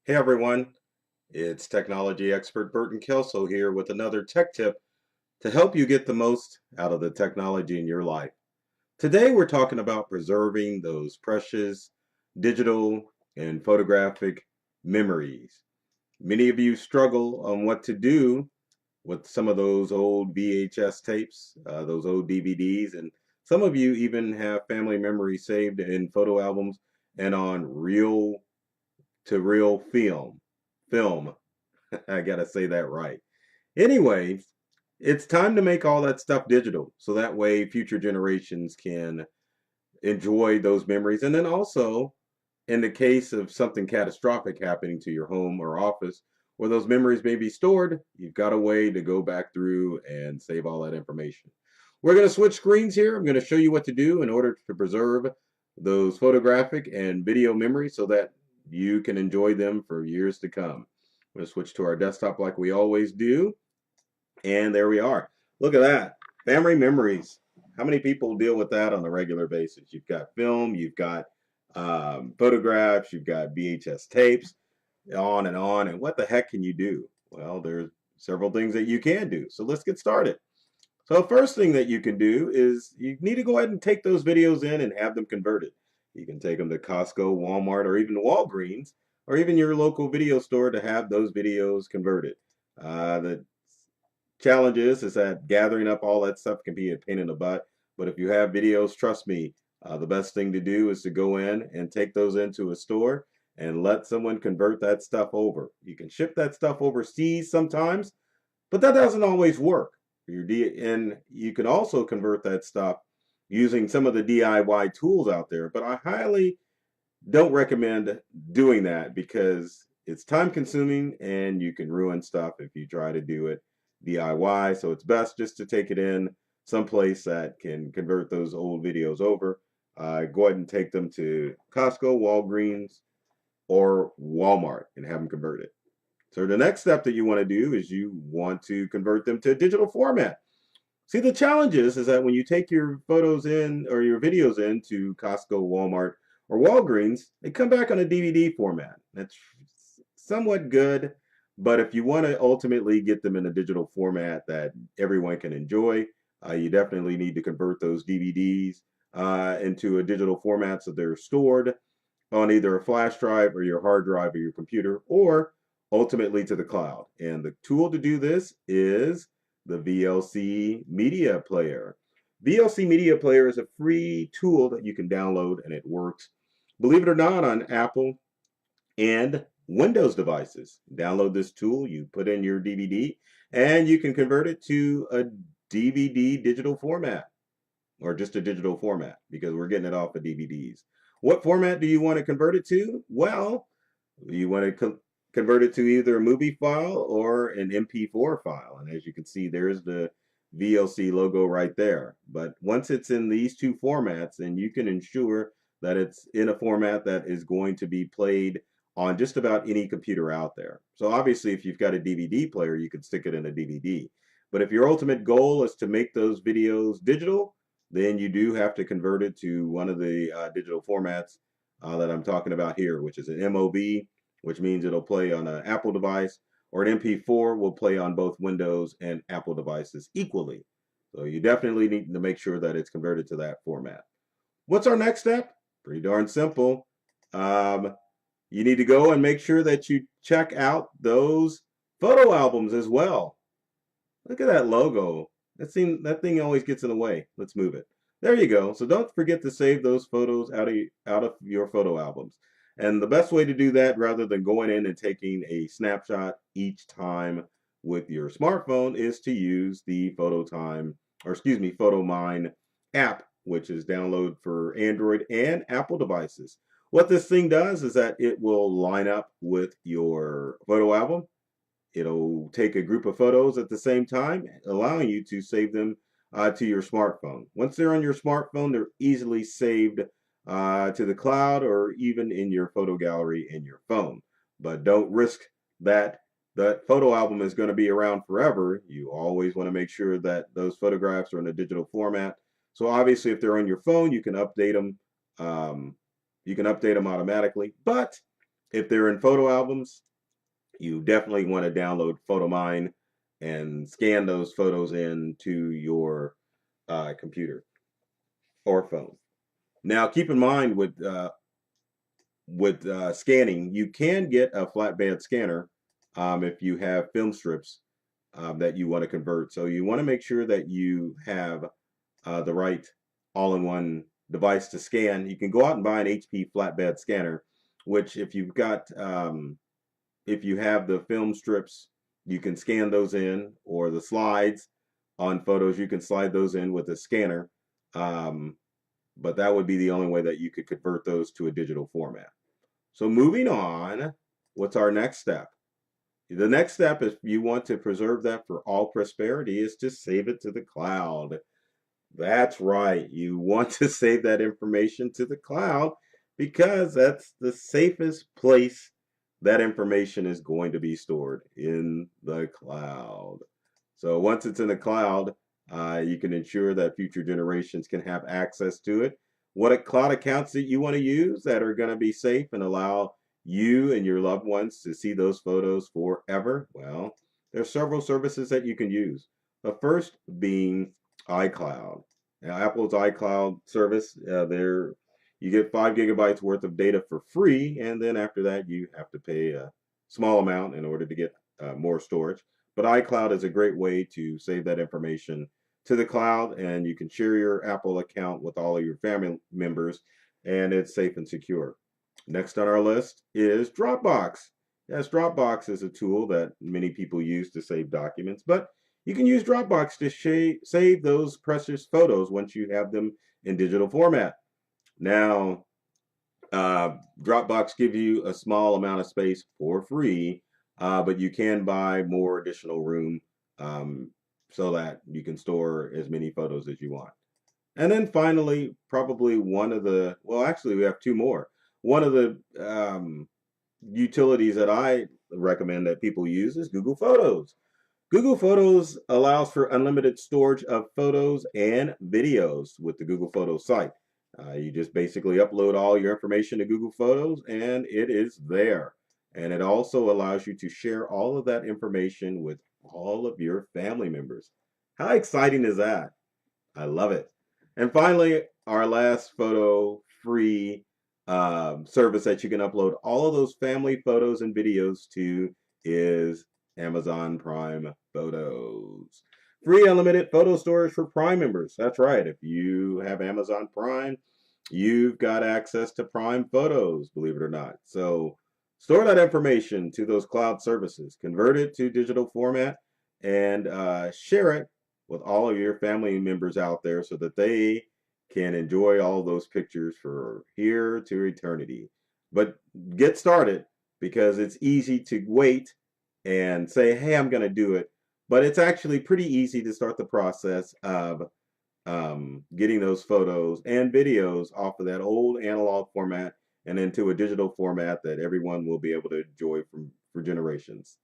Hey everyone, it's technology expert Burton Kelso here with another tech tip to help you get the most out of the technology in your life. Today we're talking about preserving those precious digital and photographic memories. Many of you struggle on what to do with some of those old VHS tapes, those old DVDs, and some of you even have family memories saved in photo albums and on reel to reel film. I gotta say that right. Anyway, it's time to make all that stuff digital so that way future generations can enjoy those memories. And then also, in the case of something catastrophic happening to your home or office where those memories may be stored, you've got a way to go back through and save all that information. We're going to switch screens here. I'm going to show you what to do in order to preserve those photographic and video memories so that you can enjoy them for years to come. I'm going to switch to our desktop like we always do. And there we are. Look at that. Family memories. How many people deal with that on a regular basis? You've got film, you've got photographs, you've got VHS tapes, on and on. And what the heck can you do? Well, there's several things that you can do. So let's get started. So first thing that you can do is you need to go ahead and take those videos in and have them converted. You can take them to Costco, Walmart, or even Walgreens, or even your local video store to have those videos converted. The challenge is that gathering up all that stuff can be a pain in the butt. But if you have videos, trust me, the best thing to do is to go in and take those into a store and let someone convert that stuff over. You can ship that stuff overseas sometimes, but that doesn't always work. And you can also convert that stuff using some of the DIY tools out there. But I highly don't recommend doing that because it's time consuming and you can ruin stuff if you try to do it DIY. So it's best just to take it in someplace that can convert those old videos over. Go ahead and take them to Costco, Walgreens, or Walmart and have them converted. So the next step that you want to do is you want to convert them to a digital format. See, the challenge is that when you take your photos in or your videos in to Costco, Walmart, or Walgreens, they come back on a DVD format. That's somewhat good, but if you want to ultimately get them in a digital format that everyone can enjoy, you definitely need to convert those DVDs into a digital format so they're stored on either a flash drive or your hard drive or your computer, or ultimately to the cloud. And the tool to do this is the VLC Media Player. VLC Media Player is a free tool that you can download and it works, believe it or not, on Apple and Windows devices. Download this tool, you put in your DVD, and you can convert it to a DVD digital format or just a digital format because we're getting it off of DVDs. What format do you want to convert it to? Well, you want to convert it to either a movie file or an MP4 file. And as you can see, there's the VLC logo right there. But once it's in these two formats, then you can ensure that it's in a format that is going to be played on just about any computer out there. So obviously, if you've got a DVD player, you can stick it in a DVD. But if your ultimate goal is to make those videos digital, then you do have to convert it to one of the digital formats that I'm talking about here, which is an MOV, which means it'll play on an Apple device, or an MP4 will play on both Windows and Apple devices equally. So you definitely need to make sure that it's converted to that format. What's our next step? Pretty darn simple. You need to go and make sure that you check out those photo albums as well. Look at that logo. That thing always gets in the way. Let's move it. There you go. So don't forget to save those photos out of your photo albums. And the best way to do that, rather than going in and taking a snapshot each time with your smartphone, is to use the PhotoMine app, which is download for Android and Apple devices. What this thing does is that it will line up with your photo album. It'll take a group of photos at the same time, allowing you to save them to your smartphone. Once they're on your smartphone, they're easily saved to the cloud or even in your photo gallery in your phone. But don't risk that that photo album is going to be around forever. You always want to make sure that those photographs are in a digital format. So obviously, if they're on your phone, you can update them. You can update them automatically. But If they're in photo albums, you definitely want to download PhotoMine and scan those photos into your computer or phone. Now, keep in mind with scanning, you can get a flatbed scanner if you have film strips that you want to convert. So you want to make sure that you have the right all-in-one device to scan. You can go out and buy an HP flatbed scanner, which if you have the film strips, you can scan those in, or the slides on photos, you can slide those in with a scanner. Um, but that would be the only way that you could convert those to a digital format. So moving on, what's our next step? The next step, if you want to preserve that for all prosperity, is to save it to the cloud. That's right. You want to save that information to the cloud because that's the safest place that information is going to be stored, in the cloud. So once it's in the cloud, you can ensure that future generations can have access to it. What cloud accounts that you want to use that are going to be safe and allow you and your loved ones to see those photos forever? Well, there's several services that you can use. The first being iCloud. Now, Apple's iCloud service, there you get 5 GB worth of data for free, and then after that you have to pay a small amount in order to get more storage. But iCloud is a great way to save that information to the cloud, and you can share your Apple account with all of your family members, and it's safe and secure. Next on our list is Dropbox. Yes, Dropbox is a tool that many people use to save documents, but you can use Dropbox to save those precious photos once you have them in digital format. Now, Dropbox gives you a small amount of space for free, but you can buy more additional room so that you can store as many photos as you want. And then finally, probably well, actually, we have two more. One of the utilities that I recommend that people use is Google Photos. Google Photos allows for unlimited storage of photos and videos with the Google Photos site. You just basically upload all your information to Google Photos and it is there. And it also allows you to share all of that information with all of your family members. How exciting is that? I love it. And finally, our last photo free service that you can upload all of those family photos and videos to is Amazon Prime Photos. Free unlimited photo storage for Prime members. That's right. If you have Amazon Prime, you've got access to Prime Photos, believe it or not. So store that information to those cloud services, convert it to digital format, and share it with all of your family members out there so that they can enjoy all those pictures for here to eternity. But get started, because it's easy to wait and say, hey, I'm going to do it. But it's actually pretty easy to start the process of getting those photos and videos off of that old analog format and into a digital format that everyone will be able to enjoy for generations.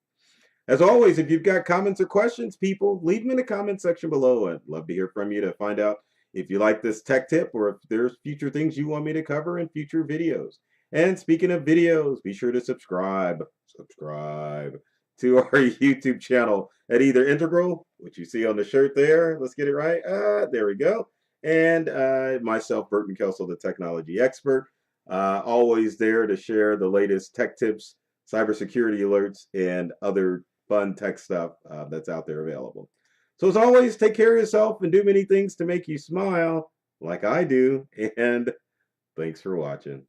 As always, if you've got comments or questions, people, leave them in the comment section below. I'd love to hear from you to find out if you like this tech tip or if there's future things you want me to cover in future videos. And speaking of videos, be sure to subscribe to our YouTube channel at either Integral, which you see on the shirt there. Let's get it right. There we go. And myself, Burton Kelso, the technology expert, always there to share the latest tech tips, cybersecurity alerts, and other fun tech stuff that's out there available. So as always, take care of yourself and do many things to make you smile like I do. And thanks for watching.